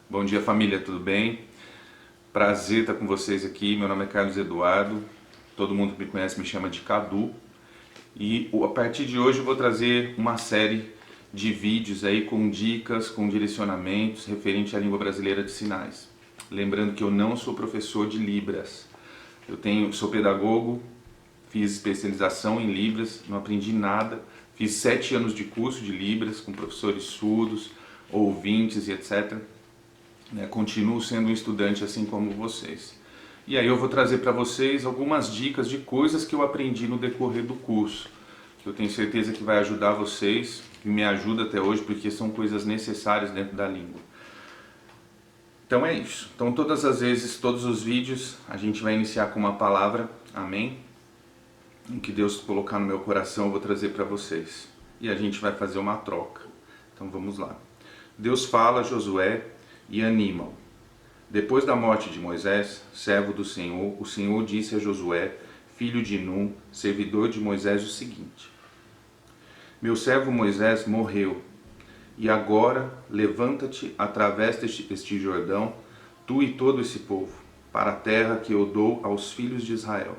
Bom dia, família, tudo bem? Prazer estar com vocês aqui. Meu nome é Carlos Eduardo. Todo mundo que me conhece me chama de Cadu. E a partir de hoje eu vou trazer uma série de vídeos aí com dicas, com direcionamentos referente à língua brasileira de sinais. Lembrando que eu não sou professor de Libras. Sou pedagogo, fiz especialização em Libras, não aprendi nada. Fiz 7 anos de curso de Libras com professores surdos, ouvintes e etc. Continuo sendo um estudante assim como vocês. E aí eu vou trazer para vocês algumas dicas de coisas que eu aprendi no decorrer do curso, que eu tenho certeza que vai ajudar vocês, que me ajuda até hoje, porque são coisas necessárias dentro da língua. Então é isso. Então todas as vezes, todos os vídeos, a gente vai iniciar com uma palavra, amém? O que Deus colocar no meu coração eu vou trazer para vocês. E a gente vai fazer uma troca. Então vamos lá. Deus fala a Josué e anima-o. Depois da morte de Moisés, servo do Senhor, o Senhor disse a Josué, filho de Num, servidor de Moisés, o seguinte: Meu servo Moisés morreu, e agora levanta-te, atravessa este Jordão, tu e todo esse povo, para a terra que eu dou aos filhos de Israel.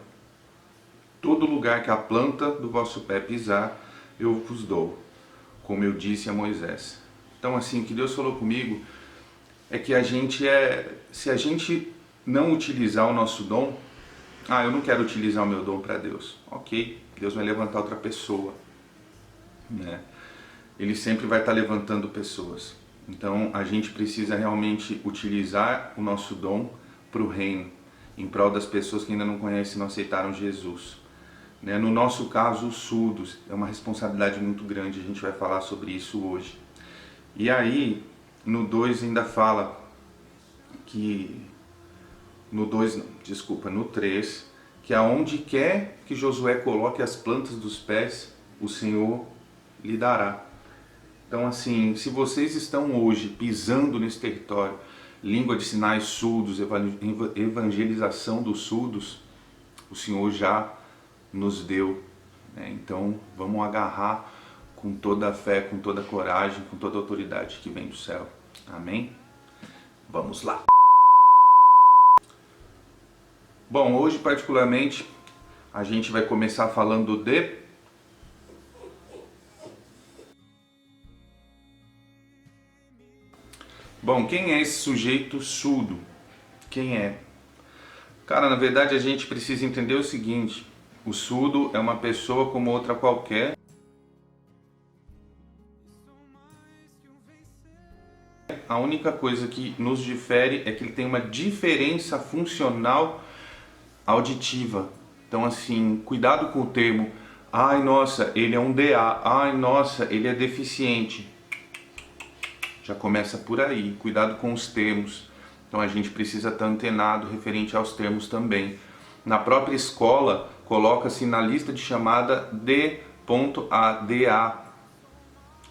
Todo lugar que a planta do vosso pé pisar, eu vos dou, como eu disse a Moisés. Então assim, o que Deus falou comigo é que se a gente não utilizar o nosso dom, eu não quero utilizar o meu dom para Deus. Ok, Deus vai levantar outra pessoa, né? Ele sempre vai estar levantando pessoas. Então a gente precisa realmente utilizar o nosso dom para o reino, em prol das pessoas que ainda não conhecem e não aceitaram Jesus. No nosso caso, os surdos, é uma responsabilidade muito grande, a gente vai falar sobre isso hoje. E aí, no 2 ainda fala que, no 3, que aonde quer que Josué coloque as plantas dos pés, o Senhor lhe dará. Então assim, se vocês estão hoje pisando nesse território, língua de sinais surdos, evangelização dos surdos, o Senhor já nos deu, né? Então vamos agarrar com toda a fé, com toda a coragem, com toda a autoridade que vem do céu. Amém? Vamos lá! Bom, hoje particularmente a gente vai começar falando de quem é esse sujeito surdo? Quem é? Cara, na verdade a gente precisa entender o seguinte: o surdo é uma pessoa como outra qualquer. A única coisa que nos difere é que ele tem uma diferença funcional auditiva. Então assim, cuidado com o termo, ai nossa, ele é um DA, ai nossa, ele é deficiente. Já começa por aí, cuidado com os termos. Então a gente precisa estar antenado referente aos termos também. Na própria escola, coloca-se na lista de chamada D.A.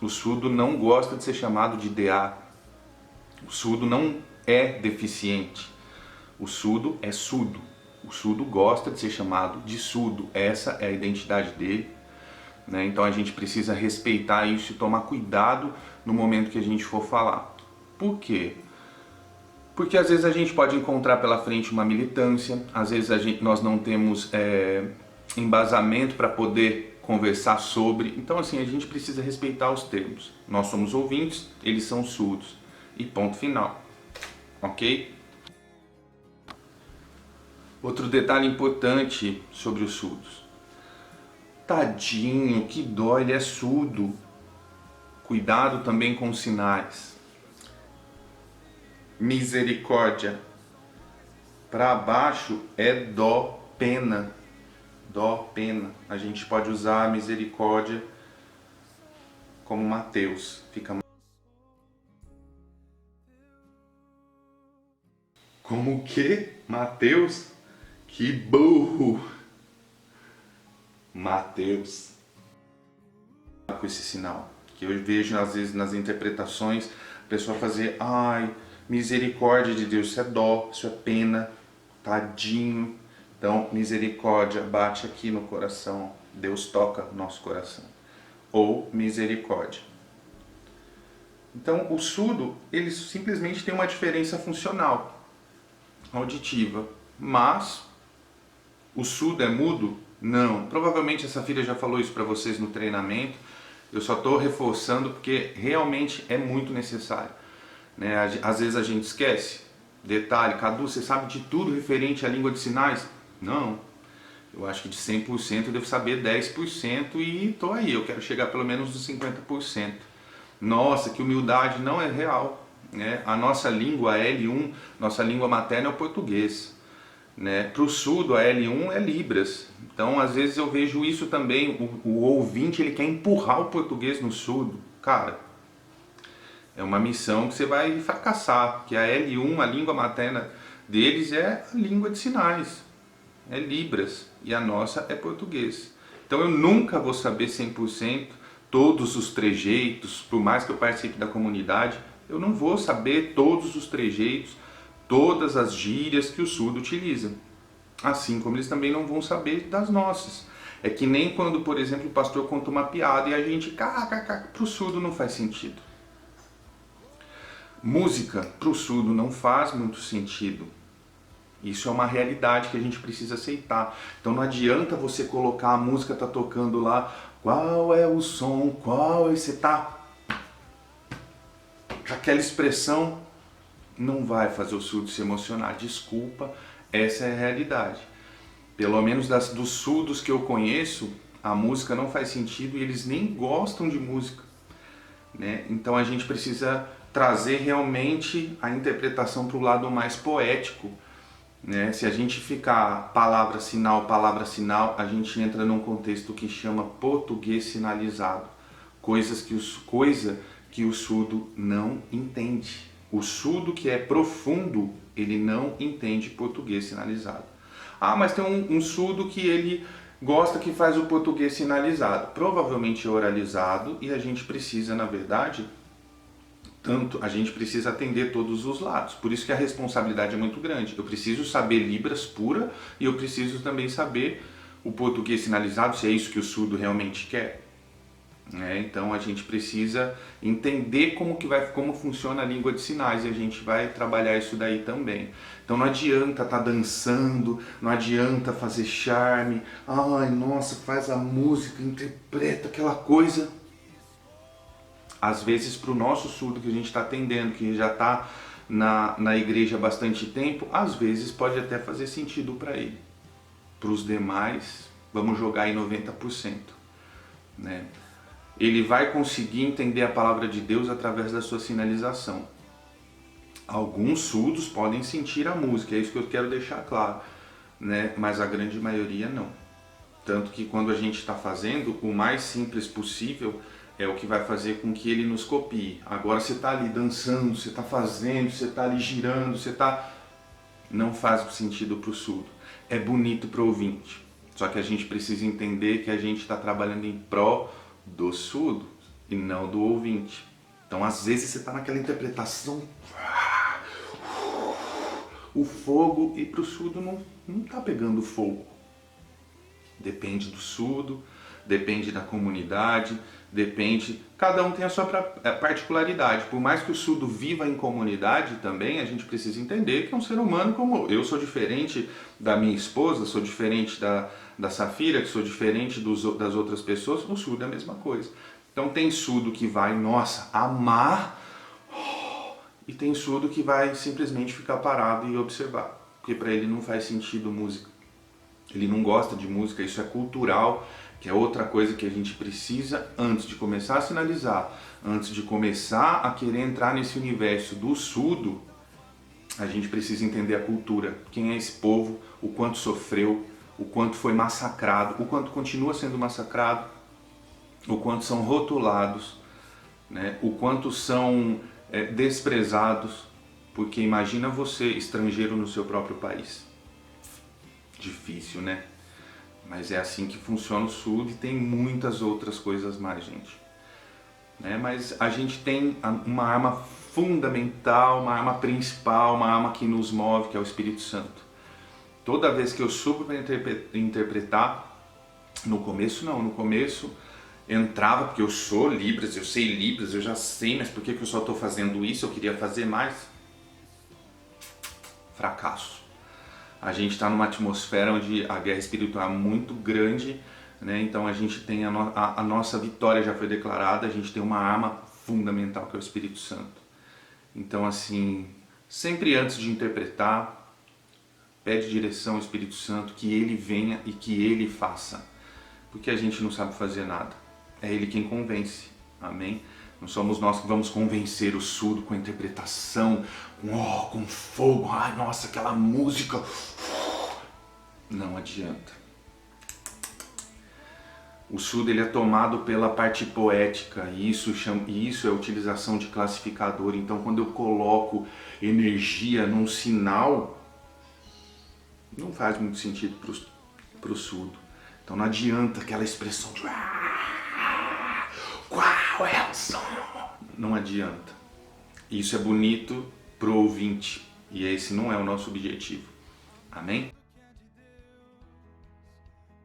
O surdo não gosta de ser chamado de DA. O surdo não é deficiente. O surdo é surdo. O surdo gosta de ser chamado de surdo. Essa é a identidade dele. Então a gente precisa respeitar isso e tomar cuidado no momento que a gente for falar. Por quê? Porque às vezes a gente pode encontrar pela frente uma militância, às vezes nós não temos embasamento para poder conversar sobre. Então assim, a gente precisa respeitar os termos. Nós somos ouvintes, eles são surdos. E ponto final. Ok? Outro detalhe importante sobre os surdos. Tadinho, que dó, ele é surdo. Cuidado também com os sinais. Misericórdia. Para baixo é dó, pena. Dó, pena. A gente pode usar a misericórdia como Mateus. Fica como o quê? Mateus? Que burro! Mateus. Com esse sinal. Que eu vejo às vezes nas interpretações, a pessoa fazer, ai, misericórdia de Deus, isso é dó, isso é pena, tadinho. Então, misericórdia bate aqui no coração, Deus toca no nosso coração. Ou misericórdia. Então, o surdo, ele simplesmente tem uma diferença funcional, auditiva. Mas, o surdo é mudo? Não. Provavelmente a Safira já falou isso para vocês no treinamento. Eu só estou reforçando porque realmente é muito necessário, né? Às vezes a gente esquece. Detalhe, Cadu, você sabe de tudo referente à língua de sinais? Não. Eu acho que de 100% eu devo saber 10% e tô aí, eu quero chegar pelo menos nos 50%. Nossa, que humildade, não é real, né? A nossa língua, a L1, nossa língua materna é o português, né? Para o surdo, a L1 é Libras. Então, às vezes eu vejo isso também, o ouvinte, ele quer empurrar o português no surdo. Cara, é uma missão que você vai fracassar, porque a L1, a língua materna deles é a língua de sinais, é Libras, e a nossa é português. Então eu nunca vou saber 100% todos os trejeitos, por mais que eu participe da comunidade, eu não vou saber todos os trejeitos, todas as gírias que o surdo utiliza. Assim como eles também não vão saber das nossas. É que nem quando, por exemplo, o pastor conta uma piada e a gente, para o surdo não faz sentido. Música para o surdo não faz muito sentido. Isso é uma realidade que a gente precisa aceitar. Então não adianta você colocar a música, tá tocando lá, qual é o som, qual é, você tá aquela expressão, não vai fazer o surdo se emocionar. Desculpa, essa é a realidade. Pelo menos dos surdos que eu conheço, a música não faz sentido e eles nem gostam de música, né? Então a gente precisa trazer realmente a interpretação para o lado mais poético, né? Se a gente ficar palavra sinal, a gente entra num contexto que chama português sinalizado, coisa que o surdo não entende. O surdo que é profundo, ele não entende português sinalizado. Ah, mas tem um surdo que ele gosta que faz o português sinalizado, provavelmente oralizado, e a gente precisa, na verdade, a gente precisa atender todos os lados. Por isso que a responsabilidade é muito grande. Eu preciso saber Libras pura e eu preciso também saber o português sinalizado, se é isso que o surdo realmente quer. Então a gente precisa entender como funciona a língua de sinais e a gente vai trabalhar isso daí também. Então não adianta estar dançando, não adianta fazer charme, ai nossa, faz a música, interpreta aquela coisa. Às vezes para o nosso surdo que a gente está atendendo, que já está na igreja há bastante tempo, às vezes pode até fazer sentido para ele. Para os demais, vamos jogar em 90%, né? Ele vai conseguir entender a palavra de Deus através da sua sinalização. Alguns surdos podem sentir a música, é isso que eu quero deixar claro, né? Mas a grande maioria não. Tanto que quando a gente está fazendo, o mais simples possível é o que vai fazer com que ele nos copie. Agora você está ali dançando, você está fazendo, você está ali girando, não faz sentido para o surdo. É bonito para o ouvinte. Só que a gente precisa entender que a gente está trabalhando em pró do surdo e não do ouvinte. Então às vezes você está naquela interpretação, o fogo, e para o surdo não está pegando fogo. Depende do surdo, depende da comunidade, depende... Cada um tem a sua particularidade. Por mais que o surdo viva em comunidade também, a gente precisa entender que é um ser humano como eu. Sou diferente da minha esposa, sou diferente da Safira, que sou diferente das outras pessoas. O surdo é a mesma coisa. Então tem surdo que vai, nossa, amar, e tem surdo que vai simplesmente ficar parado e observar. Porque para ele não faz sentido música. Ele não gosta de música, isso é cultural, que é outra coisa que a gente precisa antes de começar a sinalizar, antes de começar a querer entrar nesse universo do surdo, a gente precisa entender a cultura, quem é esse povo, o quanto sofreu, o quanto foi massacrado, o quanto continua sendo massacrado, o quanto são rotulados, né? O quanto são desprezados, porque imagina você estrangeiro no seu próprio país. Difícil, né? Mas é assim que funciona o surdo e tem muitas outras coisas mais, gente. Mas a gente tem uma arma fundamental, uma arma principal, uma arma que nos move, que é o Espírito Santo. Toda vez que eu subo para interpretar, no começo entrava, porque eu sou Libras, eu sei Libras, eu já sei, mas por que eu só estou fazendo isso? Eu queria fazer mais. Fracasso. A gente está numa atmosfera onde a guerra espiritual é muito grande, né? Então a gente tem a nossa vitória já foi declarada, a gente tem uma arma fundamental que é o Espírito Santo. Então assim, sempre antes de interpretar, pede direção ao Espírito Santo, que ele venha e que ele faça, porque a gente não sabe fazer nada, é ele quem convence, amém? Não somos nós que vamos convencer o surdo com a interpretação, com fogo, ai nossa, aquela música, não adianta. O surdo ele é tomado pela parte poética e isso é a utilização de classificador. Então quando eu coloco energia num sinal, não faz muito sentido para o surdo. Então não adianta aquela expressão de qual é o som? Não adianta. Isso é bonito pro ouvinte e esse não é o nosso objetivo. Amém?